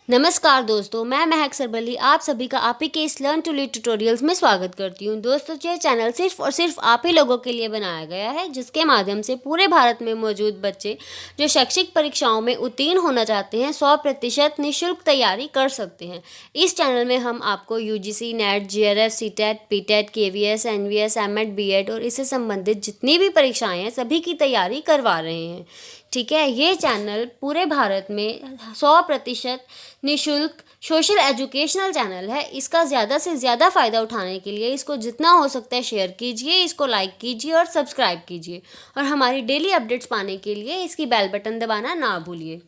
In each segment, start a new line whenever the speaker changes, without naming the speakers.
नमस्कार दोस्तों, मैं महक सरबली आप सभी का आप ही के इस लर्न टू लीड ट्यूटोरियल्स में स्वागत करती हूं। दोस्तों, ये चैनल सिर्फ और सिर्फ आप ही लोगों के लिए बनाया गया है, जिसके माध्यम से पूरे भारत में मौजूद बच्चे जो शैक्षिक परीक्षाओं में उत्तीर्ण होना चाहते हैं 100% निःशुल्क तैयारी कर सकते हैं। इस चैनल में हम आपको UGC, NET, JRF, CTET, PTET, KVS, NVS, MEd, BEd और इससे संबंधित जितनी भी परीक्षाएं हैं सभी की तैयारी करवा रहे हैं। ठीक है, ये चैनल पूरे भारत में 100% निःशुल्क सोशल एजुकेशनल चैनल है। इसका ज़्यादा से ज़्यादा फ़ायदा उठाने के लिए इसको जितना हो सकता है शेयर कीजिए, इसको लाइक कीजिए और सब्सक्राइब कीजिए, और हमारी डेली अपडेट्स पाने के लिए इसकी बेल बटन दबाना ना भूलिए।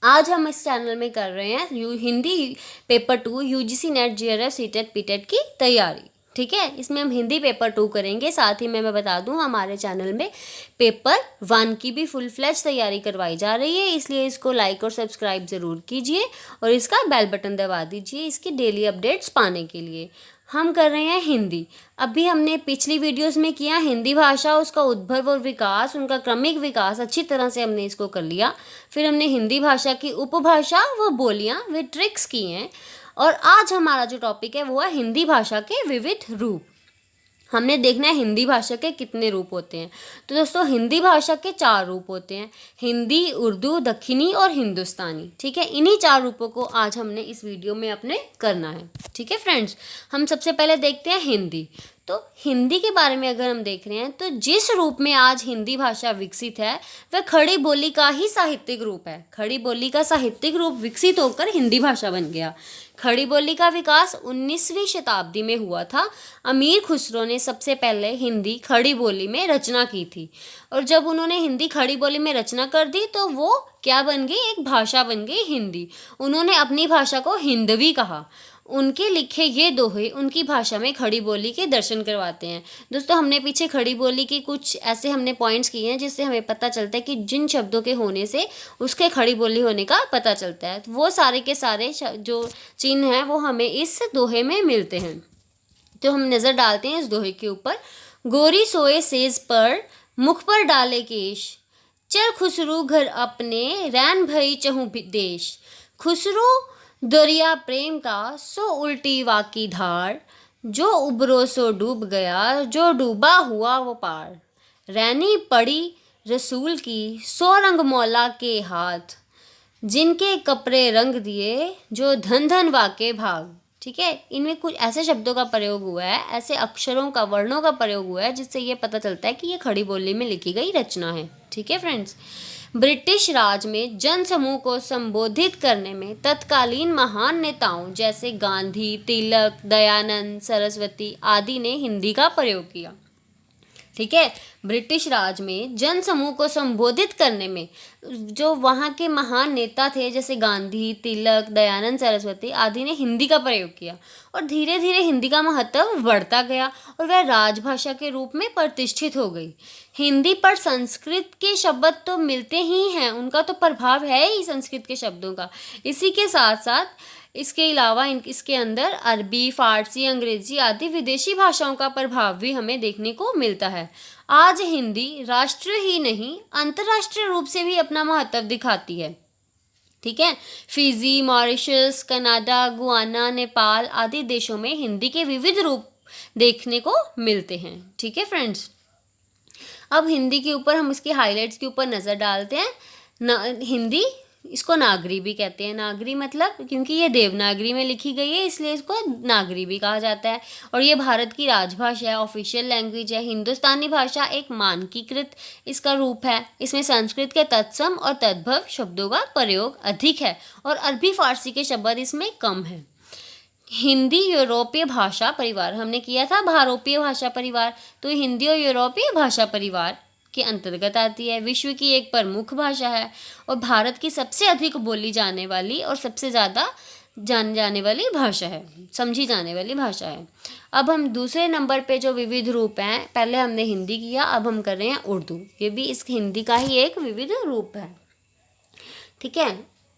आज हम इस चैनल में कर रहे हैं Hindi paper 2 UGC, NET, JRF, CTET, PTET की तैयारी। ठीक है, इसमें हम हिंदी पेपर 2 करेंगे। साथ ही मैं बता दूं, हमारे चैनल में पेपर 1 की भी फुल फ्लैश तैयारी करवाई जा रही है, इसलिए इसको लाइक और सब्सक्राइब ज़रूर कीजिए और इसका बेल बटन दबा दीजिए इसकी डेली अपडेट्स पाने के लिए। हम कर रहे हैं हिंदी। अभी हमने पिछली वीडियोस में किया हिंदी भाषा, उसका उद्भव और विकास, उनका क्रमिक विकास अच्छी तरह से हमने इसको कर लिया। फिर हमने हिंदी भाषा की उपभाषा व बोलियां व ट्रिक्स की हैं, और आज हमारा जो टॉपिक है वो है हिंदी भाषा के विविध रूप। हमने देखना है हिंदी भाषा के कितने रूप होते हैं। तो दोस्तों, हिंदी भाषा के 4 रूप होते हैं: हिंदी, उर्दू, दक्षिणी और हिंदुस्तानी। ठीक है, इन्हीं 4 रूपों को आज हमने इस वीडियो में अपने करना है। ठीक है फ्रेंड्स, हम सबसे पहले देखते हैं हिंदी। तो हिंदी के बारे में अगर हम देख रहे हैं तो जिस रूप में आज हिंदी भाषा विकसित है वह खड़ी बोली का ही साहित्यिक रूप है। खड़ी बोली का साहित्यिक रूप विकसित होकर हिंदी भाषा बन गया। खड़ी बोली का विकास 19वीं शताब्दी में हुआ था। अमीर खुसरो ने सबसे पहले हिंदी खड़ी बोली में रचना की थी, और जब उन्होंने हिंदी खड़ी बोली में रचना कर दी तो वो क्या बन गई? एक भाषा बन गई हिंदी। उन्होंने अपनी भाषा को हिंदवी कहा। उनके लिखे ये दोहे उनकी भाषा में खड़ी बोली के दर्शन करवाते हैं। दोस्तों, हमने पीछे खड़ी बोली की कुछ ऐसे हमने पॉइंट्स किए हैं जिससे हमें पता चलता है कि जिन शब्दों के होने से उसके खड़ी बोली होने का पता चलता है। वो सारे के सारे जो चिन्ह हैं वो हमें इस दोहे में मिलते हैं। तो हम नज़र डालते हैं इस दोहे के ऊपर। गोरी सोए सेज पर, मुख पर डाले केश, चल खुसरू घर अपने, रैन भई चहु देश। खुसरू दरिया प्रेम का, सो उल्टी वाकी धार, जो उबरो सो डूब गया, जो डूबा हुआ वो पार। रैनी पड़ी रसूल की, सो रंग मौला के हाथ, जिनके कपड़े रंग दिए, जो धन धन वाके भाग। ठीक है, इनमें कुछ ऐसे शब्दों का प्रयोग हुआ है, ऐसे अक्षरों का, वर्णों का प्रयोग हुआ है जिससे ये पता चलता है कि ये खड़ी बोली में लिखी गई रचना है। ठीक है फ्रेंड्स, ब्रिटिश राज में जन समूह को संबोधित करने में तत्कालीन महान नेताओं जैसे गांधी, तिलक, दयानंद, सरस्वती आदि ने हिंदी का प्रयोग किया। ठीक है, ब्रिटिश राज में जन समूह को संबोधित करने में जो वहाँ के महान नेता थे जैसे गांधी, तिलक, दयानंद, सरस्वती आदि ने हिंदी का प्रयोग किया, और धीरे धीरे हिंदी का महत्व बढ़ता गया और वह राजभाषा के रूप में प्रतिष्ठित हो गई। हिंदी पर संस्कृत के शब्द तो मिलते ही हैं, उनका तो प्रभाव है ही संस्कृत के शब्दों का। इसी के साथ साथ इसके अलावा इसके अंदर अरबी, फारसी, अंग्रेजी आदि विदेशी भाषाओं का प्रभाव भी हमें देखने को मिलता है। आज हिंदी राष्ट्रीय ही नहीं अंतर्राष्ट्रीय रूप से भी अपना महत्व दिखाती है। ठीक है, Fiji, Mauritius, Canada, Guana, Nepal आदि देशों में हिंदी के विविध रूप देखने को मिलते हैं। ठीक है फ्रेंड्स, अब हिंदी के ऊपर हम इसके हाइलाइट्स के ऊपर नज़र डालते हैं। हिंदी, इसको नागरी भी कहते हैं। नागरी मतलब क्योंकि ये देवनागरी में लिखी गई है इसलिए इसको नागरी भी कहा जाता है, और ये भारत की राजभाषा है, ऑफिशियल लैंग्वेज है। हिंदुस्तानी भाषा एक मानकीकृत इसका रूप है। इसमें संस्कृत के तत्सम और तद्भव शब्दों का प्रयोग अधिक है और अरबी फारसी के शब्द इसमें कम है। हिंदी यूरोपीय भाषा परिवार, हमने किया था भारोपीय भाषा परिवार, तो हिंदी और यूरोपीय भाषा परिवार के अंतर्गत आती है। विश्व की एक प्रमुख भाषा है और भारत की सबसे अधिक बोली जाने वाली और सबसे ज़्यादा जाने जाने वाली भाषा है, समझी जाने वाली भाषा है। अब हम दूसरे नंबर पे जो विविध रूप हैं, पहले हमने हिंदी किया, अब हम कर रहे हैं उर्दू। ये भी इस हिंदी का ही एक विविध रूप है। ठीक है,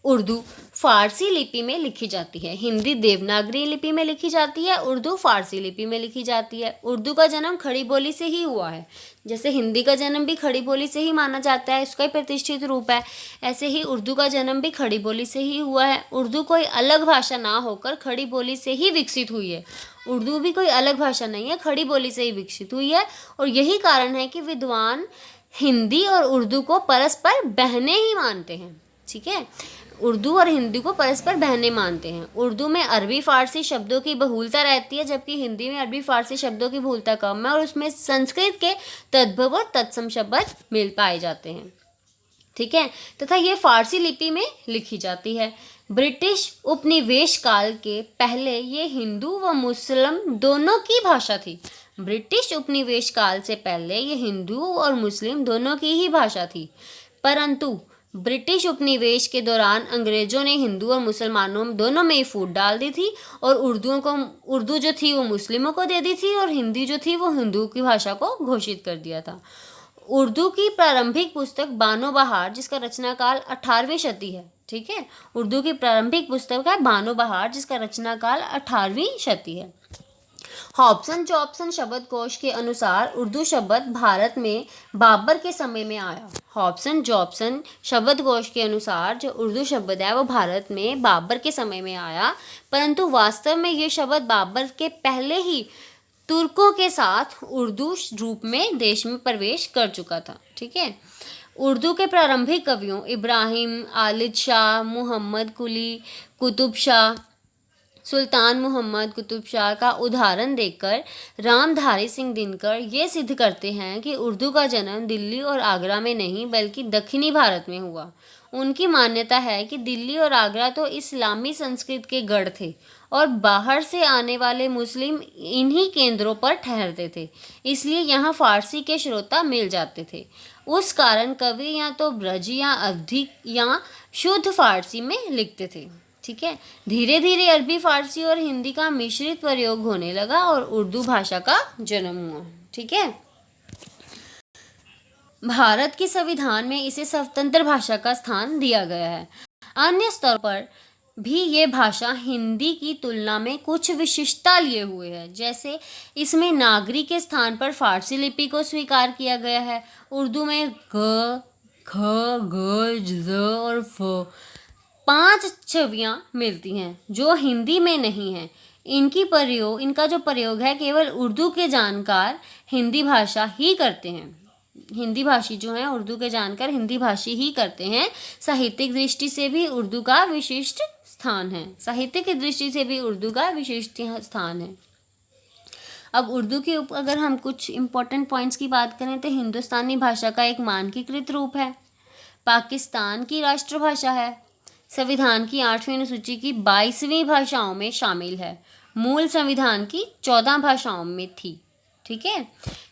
उर्दू फारसी लिपि में लिखी जाती है, हिंदी देवनागरी लिपि में लिखी जाती है, उर्दू फारसी लिपि में लिखी जाती है। उर्दू का जन्म खड़ी बोली से ही हुआ है, जैसे हिंदी का जन्म भी खड़ी बोली से ही माना जाता है, इसका ही प्रतिष्ठित रूप है, ऐसे ही उर्दू का जन्म भी खड़ी बोली से ही हुआ है। उर्दू कोई अलग भाषा ना होकर खड़ी बोली से ही विकसित हुई है। उर्दू भी कोई अलग भाषा नहीं है, खड़ी बोली से ही विकसित हुई है, और यही कारण है कि विद्वान हिंदी और उर्दू को परस्पर बहनें ही मानते हैं। ठीक है, उर्दू और हिंदी को परस्पर बहनें मानते हैं। उर्दू में अरबी फारसी शब्दों की बहुलता रहती है, जबकि हिंदी में अरबी फारसी शब्दों की बहुलता कम है, और उसमें संस्कृत के तद्भव और तत्सम शब्द मिल पाए जाते हैं। ठीक है, तथा ये फारसी लिपि में लिखी जाती है। ब्रिटिश उपनिवेश काल के पहले ये हिंदू व मुस्लिम दोनों की भाषा थी। ब्रिटिश उपनिवेश काल से पहले ये हिंदू और मुस्लिम दोनों की ही भाषा थी, परंतु ब्रिटिश उपनिवेश के दौरान अंग्रेजों ने हिंदू और मुसलमानों दोनों में ही फूट डाल दी थी, और उर्दू जो थी वो मुस्लिमों को दे दी थी, और हिंदी जो थी वो हिंदू की भाषा को घोषित कर दिया था। उर्दू की प्रारंभिक पुस्तक बानो बहार, जिसका रचनाकाल 18वीं शती है। ठीक है, उर्दू की प्रारंभिक पुस्तक है बानो बहार, जिसका रचनाकाल 18वीं शती है। हॉब्सन जॉब्सन शब्दकोश के अनुसार उर्दू शब्द भारत में बाबर के समय में आया। हॉब्सन जॉब्सन शब्दकोश के अनुसार जो उर्दू शब्द है वो भारत में बाबर के समय में आया, परंतु वास्तव में ये शब्द बाबर के पहले ही तुर्कों के साथ उर्दू रूप में देश में प्रवेश कर चुका था। ठीक है, उर्दू के प्रारंभिक कवियों इब्राहिम, आलिद शाह, मोहम्मद कुली कुतुब शाह, सुल्तान मोहम्मद कुतुब शाह का उदाहरण देकर रामधारी सिंह दिनकर ये सिद्ध करते हैं कि उर्दू का जन्म दिल्ली और आगरा में नहीं बल्कि दक्षिणी भारत में हुआ। उनकी मान्यता है कि दिल्ली और आगरा तो इस्लामी संस्कृत के गढ़ थे, और बाहर से आने वाले मुस्लिम इन्हीं केंद्रों पर ठहरते थे, इसलिए यहाँ फारसी के श्रोता मिल जाते थे। उस कारण कवि या तो ब्रज या अवधी या शुद्ध फारसी में लिखते थे। ठीक है, धीरे धीरे अरबी फारसी और हिंदी का मिश्रित प्रयोग होने लगा और उर्दू भाषा का जन्म हुआ। ठीक है, भारत के संविधान में इसे स्वतंत्र भाषा का स्थान दिया गया है। अन्य स्तर पर भी ये भाषा हिंदी की तुलना में कुछ विशिष्टता लिए हुए है, जैसे इसमें नागरी के स्थान पर फारसी लिपि को स्वीकार किया गया है। उर्दू में ग, ख, ग, ज और फ 5 छवियां मिलती हैं जो हिंदी में नहीं है। इनका जो प्रयोग है केवल उर्दू के जानकार हिंदी भाषा ही करते हैं। हिंदी भाषी जो हैं उर्दू के जानकार हिंदी भाषी ही करते हैं। साहित्यिक दृष्टि से भी उर्दू का विशिष्ट स्थान है। साहित्य की दृष्टि से भी उर्दू का विशिष्ट स्थान है। अब उर्दू के अगर हम कुछ इम्पोर्टेंट पॉइंट्स की बात करें तो हिंदुस्तानी भाषा का एक मानकीकृत रूप है, पाकिस्तान की राष्ट्रभाषा है, संविधान की 8वीं अनुसूची की 22वीं भाषाओं में शामिल है, मूल संविधान की 14 भाषाओं में थी। ठीक है,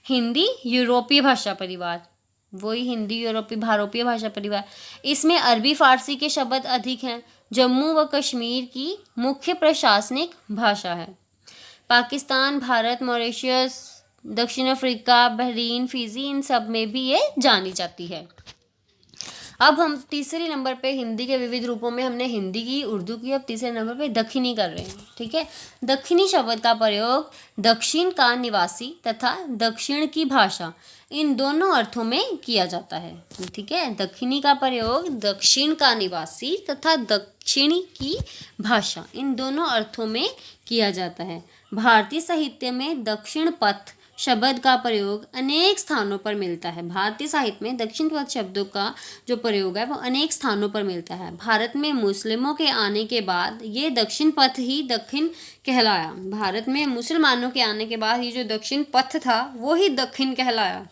हिंदी यूरोपीय भाषा परिवार, वही हिंदी यूरोपीय भारतीय भाषा परिवार, इसमें अरबी फारसी के शब्द अधिक हैं। जम्मू व कश्मीर की मुख्य प्रशासनिक भाषा है। पाकिस्तान, भारत, मॉरिशस, दक्षिण अफ्रीका, बहरीन, फिजी, इन सब में भी ये जानी जाती है। अब हम तीसरे नंबर पे हिंदी के विविध रूपों में हमने हिंदी की, उर्दू की, अब तीसरे नंबर पे दक्षिणी कर रहे हैं। ठीक है, दक्षिणी शब्द का प्रयोग दक्षिण का निवासी तथा दक्षिण की भाषा इन दोनों अर्थों में किया जाता है। ठीक है, दक्षिणी का प्रयोग दक्षिण का निवासी तथा दक्षिणी की भाषा इन दोनों अर्थों में किया जाता है। भारतीय साहित्य में दक्षिण पथ शब्द का प्रयोग अनेक स्थानों पर मिलता है। भारतीय साहित्य में दक्षिण पथ शब्दों का जो प्रयोग है वो अनेक स्थानों पर मिलता है। भारत में मुस्लिमों के आने के बाद ये दक्षिण पथ ही दक्षिण कहलाया। भारत में मुसलमानों के आने के बाद ये जो दक्षिण पथ था वो ही दक्षिण कहलाया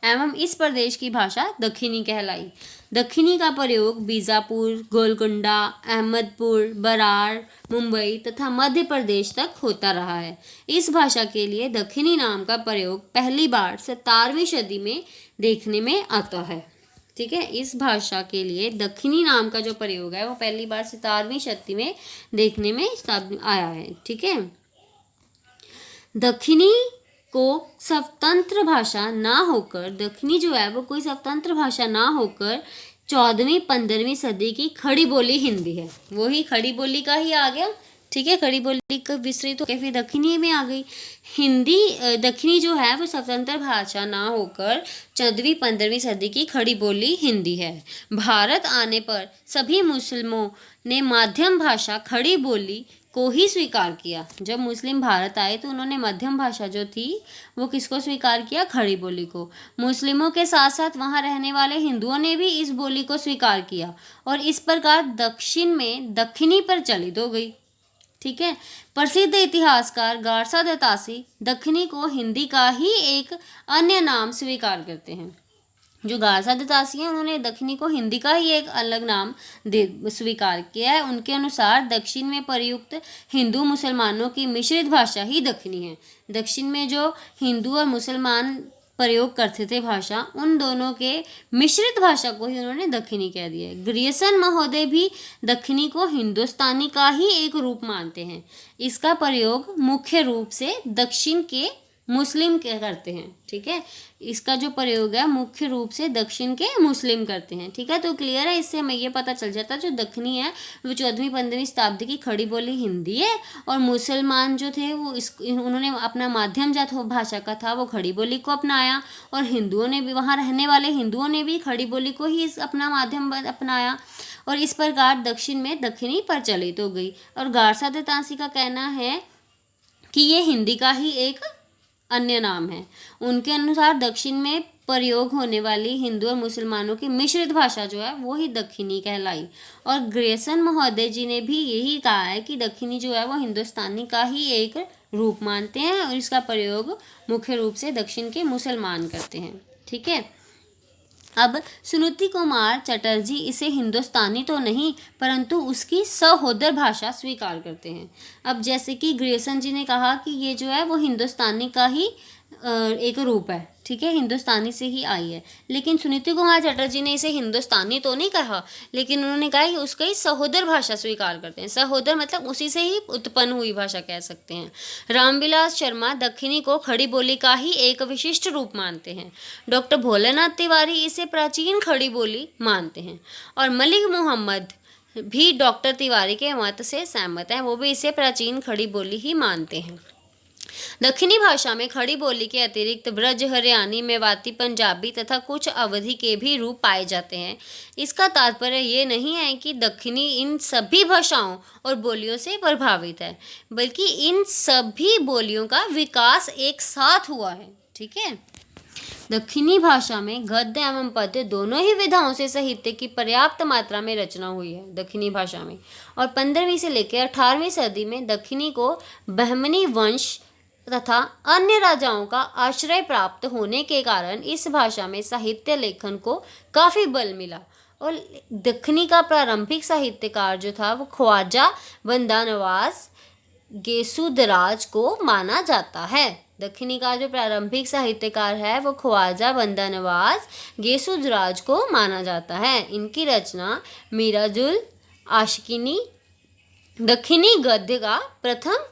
एवं इस प्रदेश की भाषा दक्षिणी कहलाई। दक्षिणी का प्रयोग बीजापुर, गोलकुंडा, अहमदपुर, बरार, मुंबई तथा मध्य प्रदेश तक होता रहा है। इस भाषा के लिए दक्षिणी नाम का प्रयोग पहली बार 17वीं सदी में देखने में आता है। ठीक है, इस भाषा के लिए दक्षिणी नाम का जो प्रयोग है वो पहली बार 17वीं सदी में देखने में आया है। ठीक है, दक्षिणी को स्वतंत्र भाषा ना होकर, दक्षिणी जो है वो कोई स्वतंत्र भाषा ना होकर 14वीं 15वीं सदी की खड़ी बोली हिंदी है। वही खड़ी बोली का ही आ गया, ठीक है। खड़ी बोली का विस्तृत होकर फिर दक्षिणी में आ गई। हिंदी दक्षिणी जो है वो स्वतंत्र भाषा ना होकर 14वीं 15वीं सदी की खड़ी बोली हिंदी है। भारत आने पर सभी मुस्लिमों ने माध्यम भाषा खड़ी बोली को ही स्वीकार किया। जब मुस्लिम भारत आए तो उन्होंने मध्यम भाषा जो थी वो किसको स्वीकार किया? खड़ी बोली को। मुस्लिमों के साथ साथ वहाँ रहने वाले हिंदुओं ने भी इस बोली को स्वीकार किया और इस प्रकार दक्षिण में दक्षिणी पर चलित हो गई, ठीक है। प्रसिद्ध इतिहासकार गारसा दत्तासी दक्षिणी को हिंदी का ही एक अन्य नाम स्वीकार करते हैं। जो गारसा दत्तासी हैं उन्होंने दक्षिणी को हिंदी का ही एक अलग नाम स्वीकार किया है। उनके अनुसार दक्षिण में प्रयुक्त हिंदू मुसलमानों की मिश्रित भाषा ही दक्षिणी है। दक्षिण में जो हिंदू और मुसलमान प्रयोग करते थे भाषा, उन दोनों के मिश्रित भाषा को ही उन्होंने दक्षिणी कह दिया। ग्रियर्सन महोदय भी दक्षिणी को हिंदुस्तानी का ही एक रूप मानते हैं। इसका प्रयोग मुख्य रूप से दक्षिण के मुस्लिम करते हैं, ठीक है। इसका जो प्रयोग है मुख्य रूप से दक्षिण के मुस्लिम करते हैं, ठीक है। तो क्लियर है, इससे हमें ये पता चल जाता है जो दक्षिणी है वो 14वीं 15वीं शताब्दी की खड़ी बोली हिंदी है और मुसलमान जो थे वो उन्होंने अपना माध्यम जात भाषा का था वो खड़ी बोली को अपनाया और हिंदुओं ने भी, वहाँ रहने वाले हिंदुओं ने भी खड़ी बोली को ही अपना माध्यम अपनाया और इस प्रकार दक्षिण में दक्षिणी प्रचलित हो गई। और गारसा दत्तासी का कहना है कि ये हिंदी का ही एक अन्य नाम है। उनके अनुसार दक्षिण में प्रयोग होने वाली हिंदू और मुसलमानों की मिश्रित भाषा जो है वो ही दक्षिणी कहलाई। और ग्रियर्सन महोदय जी ने भी यही कहा है कि दक्षिणी जो है वो हिंदुस्तानी का ही एक रूप मानते हैं और इसका प्रयोग मुख्य रूप से दक्षिण के मुसलमान करते हैं, ठीक है। अब सुनीति कुमार चटर्जी इसे हिंदुस्तानी तो नहीं परंतु उसकी सहोदर भाषा स्वीकार करते हैं। अब जैसे कि ग्रियर्सन जी ने कहा कि ये जो है वो हिंदुस्तानी का ही एक रूप है, ठीक है, हिंदुस्तानी से ही आई है। लेकिन सुनीति कुमार चटर्जी ने इसे हिंदुस्तानी तो नहीं कहा, लेकिन उन्होंने कहा कि उसका ही सहोदर भाषा स्वीकार करते हैं। सहोदर मतलब उसी से ही उत्पन्न हुई भाषा कह सकते हैं। रामविलास शर्मा दक्षिणी को खड़ी बोली का ही एक विशिष्ट रूप मानते हैं। डॉक्टर भोलेनाथ तिवारी इसे प्राचीन खड़ी बोली मानते हैं और मलिक मोहम्मद भी डॉक्टर तिवारी के मत से सहमत हैं, वो भी इसे प्राचीन खड़ी बोली ही मानते हैं। दक्षिणी भाषा में खड़ी बोली के अतिरिक्त ब्रज, हरियाणी, मेवाती, पंजाबी तथा कुछ अवधी के भी रूप पाए जाते हैं। इसका तात्पर्य ये नहीं है कि दक्षिणी इन सभी भाषाओं और बोलियों से प्रभावित है, बल्कि इन सभी बोलियों का विकास एक साथ हुआ है, ठीक है। दक्षिणी भाषा में गद्य एवं पद्य दोनों ही विधाओं से साहित्य की पर्याप्त मात्रा में रचना हुई है दक्षिणी भाषा में। और 15वीं से लेकर 18वीं सदी में दक्षिणी को बहमनी वंश तथा अन्य राजाओं का आश्रय प्राप्त होने के कारण इस भाषा में साहित्य लेखन को काफ़ी बल मिला। और दक्षिणी का प्रारंभिक साहित्यकार जो था वो ख्वाजा बंदा नवाज गेसुदराज को माना जाता है। दक्षिणी का जो प्रारंभिक साहित्यकार है वो ख्वाजा बंदा नवाज गेसुदराज को माना जाता है। इनकी रचना मिराजुल आशिकीनी दक्षिणी गद्य का प्रथम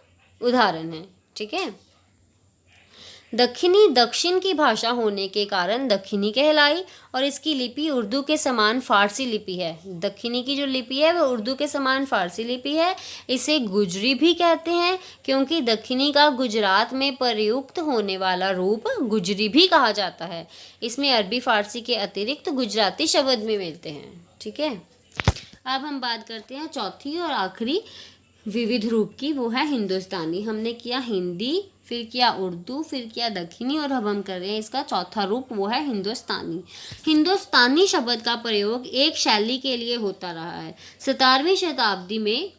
उदाहरण है, ठीक है। दक्षिणी दक्षिण की भाषा होने के कारण दक्षिणी कहलाई और इसकी लिपि उर्दू के समान फारसी लिपि है। दक्षिणी की जो लिपि है वो उर्दू के समान फारसी लिपि है। इसे गुजरी भी कहते हैं क्योंकि दक्षिणी का गुजरात में प्रयुक्त होने वाला रूप गुजरी भी कहा जाता है। इसमें अरबी फारसी के अतिरिक्त गुजराती शब्द भी मिलते हैं, ठीक है। अब हम बात करते हैं चौथी और आखिरी विविध रूप की, वो है हिंदुस्तानी। हमने किया हिंदी, फिर किया उर्दू, फिर किया दक्षिणी और अब हम कर रहे हैं इसका चौथा रूप, वो है हिंदुस्तानी। हिंदुस्तानी शब्द का प्रयोग एक शैली के लिए होता रहा है। 17वीं शताब्दी में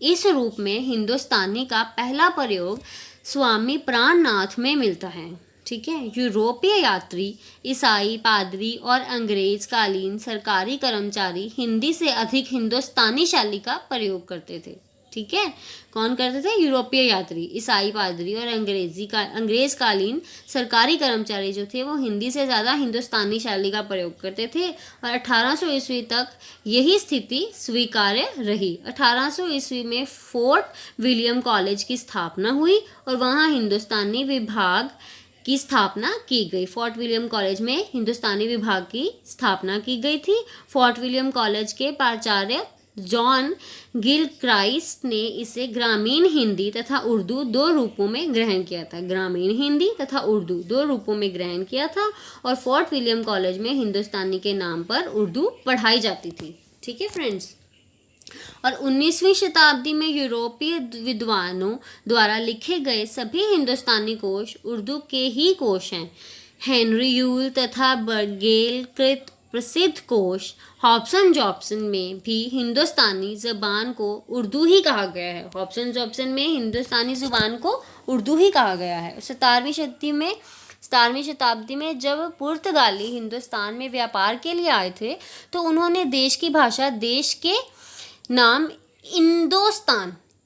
इस रूप में हिंदुस्तानी का पहला प्रयोग स्वामी प्राणनाथ में मिलता है, ठीक है। यूरोपीय यात्री, ईसाई, पादरी और अंग्रेज कालीन सरकारी कर्मचारी हिंदी से अधिक हिंदुस्तानी शैली का प्रयोग करते थे, ठीक है। कौन करते थे? यूरोपीय यात्री, ईसाई, पादरी और अंग्रेज कालीन सरकारी कर्मचारी जो थे वो हिंदी से ज़्यादा हिंदुस्तानी शैली का प्रयोग करते थे और 1800 ईस्वी तक यही स्थिति स्वीकार्य रही। 1800 ईस्वी में फोर्ट विलियम कॉलेज की स्थापना हुई और वहाँ हिंदुस्तानी विभाग की स्थापना की गई। फोर्ट विलियम कॉलेज में हिंदुस्तानी विभाग की स्थापना की गई थी। फोर्ट विलियम कॉलेज के प्राचार्य जॉन गिलक्राइस्ट ने इसे ग्रामीण हिंदी तथा उर्दू दो रूपों में ग्रहण किया था। ग्रामीण हिंदी तथा उर्दू दो रूपों में ग्रहण किया था और फोर्ट विलियम कॉलेज में हिंदुस्तानी के नाम पर उर्दू पढ़ाई जाती थी। ठीक है फ्रेंड्स। और 19वीं शताब्दी में यूरोपीय विद्वानों द्वारा लिखे गए सभी हिंदुस्तानी कोश उर्दू के ही कोश हैं। हेनरी यूल तथा बर्गेल कृत प्रसिद्ध कोश हॉब्सन जॉब्सन में भी हिंदुस्तानी ज़बान को उर्दू ही कहा गया है। हॉब्सन जॉब्सन में हिंदुस्तानी ज़ुबान को उर्दू ही कहा गया है। 17वीं शताब्दी में जब पुर्तगाली हिंदुस्तान में व्यापार के लिए आए थे तो उन्होंने देश की भाषा देश के नाम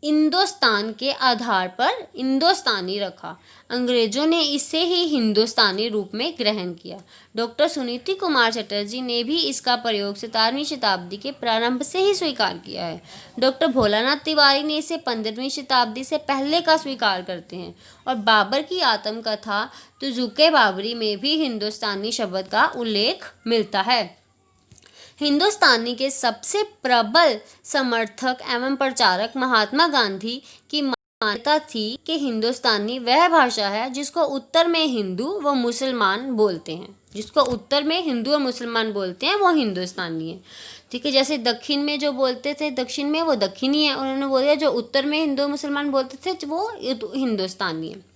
इंदोस्तान के आधार पर इंदोस्तानी रखा। अंग्रेजों ने इसे ही हिंदुस्तानी रूप में ग्रहण किया। डॉक्टर सुनीति कुमार चटर्जी ने भी इसका प्रयोग 17वीं शताब्दी के प्रारंभ से ही स्वीकार किया है। डॉक्टर भोलानाथ तिवारी ने इसे 15वीं शताब्दी से पहले का स्वीकार करते हैं। और बाबर की आत्मकथा तुजुके बाबरी में भी हिंदुस्तानी शब्द का उल्लेख मिलता है। हिंदुस्तानी के सबसे प्रबल समर्थक एवं प्रचारक महात्मा गांधी की मान्यता थी कि हिंदुस्तानी वह भाषा है जिसको उत्तर में हिंदू व मुसलमान बोलते हैं। जिसको उत्तर में हिंदू और मुसलमान बोलते हैं वो हिंदुस्तानी है। ठीक है, जैसे दक्षिण में जो बोलते थे दक्षिण में वो दक्षिणी है, उन्होंने बोल दिया जो उत्तर में हिंदू और मुसलमान बोलते थे वो हिंदुस्तानी है,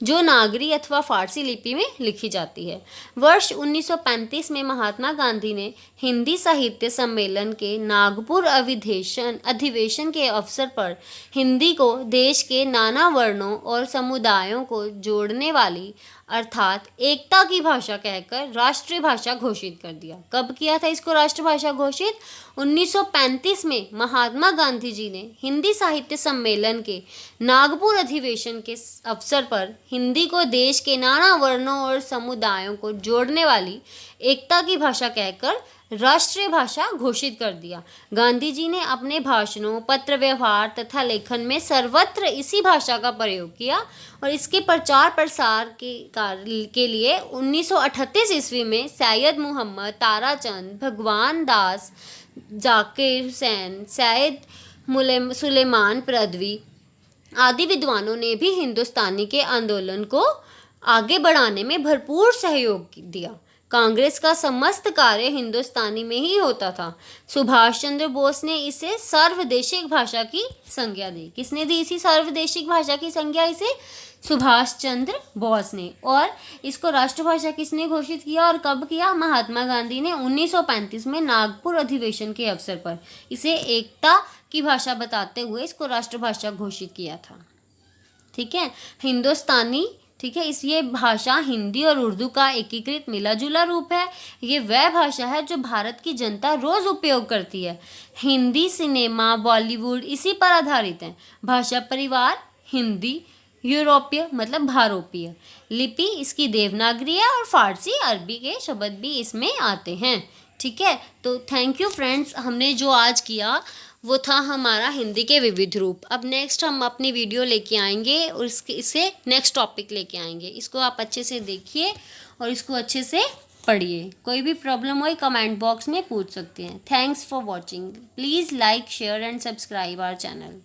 जो नागरी अथवा फारसी लिपि में लिखी जाती है। वर्ष 1935 में महात्मा गांधी ने हिंदी साहित्य सम्मेलन के नागपुर अधिवेशन के अवसर पर हिंदी को देश के नाना वर्णों और समुदायों को जोड़ने वाली अर्थात एकता की भाषा कहकर राष्ट्रीय भाषा घोषित कर दिया। कब किया था इसको राष्ट्रभाषा घोषित? 1935 में महात्मा गांधी जी ने हिंदी साहित्य सम्मेलन के नागपुर अधिवेशन के अवसर पर हिंदी को देश के नाना वर्णों और समुदायों को जोड़ने वाली एकता की भाषा कहकर राष्ट्रीय भाषा घोषित कर दिया। गांधी जी ने अपने भाषणों, पत्र व्यवहार तथा लेखन में सर्वत्र इसी भाषा का प्रयोग किया और इसके प्रचार प्रसार के लिए 1938 ईस्वी में सैयद मोहम्मद ताराचंद, भगवान दास, जाकिर हुसैन, सैयद सुलेमान पृथ्वी आदि विद्वानों ने भी हिंदुस्तानी के आंदोलन को आगे बढ़ाने में भरपूर सहयोग दिया। कांग्रेस का समस्त कार्य हिंदुस्तानी में ही होता था। सुभाष चंद्र बोस ने इसे सार्वदेशिक भाषा की संज्ञा दी। किसने दी इसी सार्वदेशिक भाषा की संज्ञा? इसे सुभाष चंद्र बोस ने। और इसको राष्ट्रभाषा किसने घोषित किया और कब किया? महात्मा गांधी ने 1935 में नागपुर अधिवेशन के अवसर पर इसे एकता की भाषा बताते हुए इसको राष्ट्रभाषा घोषित किया था। ठीक है, हिंदुस्तानी, ठीक है, इस ये भाषा हिंदी और उर्दू का एकीकृत मिला जुला रूप है। ये वह भाषा है जो भारत की जनता रोज़ उपयोग करती है। हिंदी सिनेमा, बॉलीवुड इसी पर आधारित है। भाषा परिवार हिंदी, यूरोपीय मतलब भारोपीय, लिपि इसकी देवनागरी है और फारसी अरबी के शब्द भी इसमें आते हैं। ठीक है, तो थैंक यू फ्रेंड्स। हमने जो आज किया वो था हमारा हिंदी के विविध रूप। अब नेक्स्ट हम अपनी वीडियो लेके आएंगे और इससे नेक्स्ट टॉपिक लेके आएंगे। इसको आप अच्छे से देखिए और इसको अच्छे से पढ़िए। कोई भी प्रॉब्लम हो कमेंट बॉक्स में पूछ सकते हैं। Thanks for watching. Please like, share and subscribe our channel.